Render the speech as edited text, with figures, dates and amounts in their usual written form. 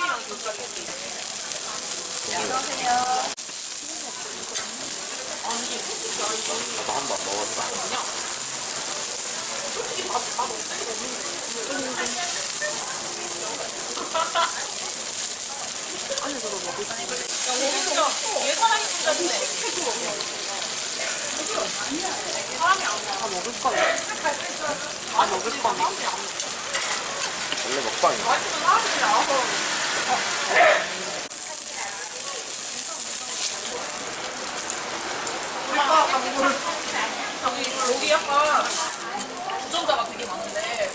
안녕하세요. 나도 한 번 먹었다. 안에서도 먹을 수 있는. 예산하기 문제인데 다 먹을 거네. 다 먹을 거네. 원래 먹방이야. 여기 약간 운전자가 되게 많은데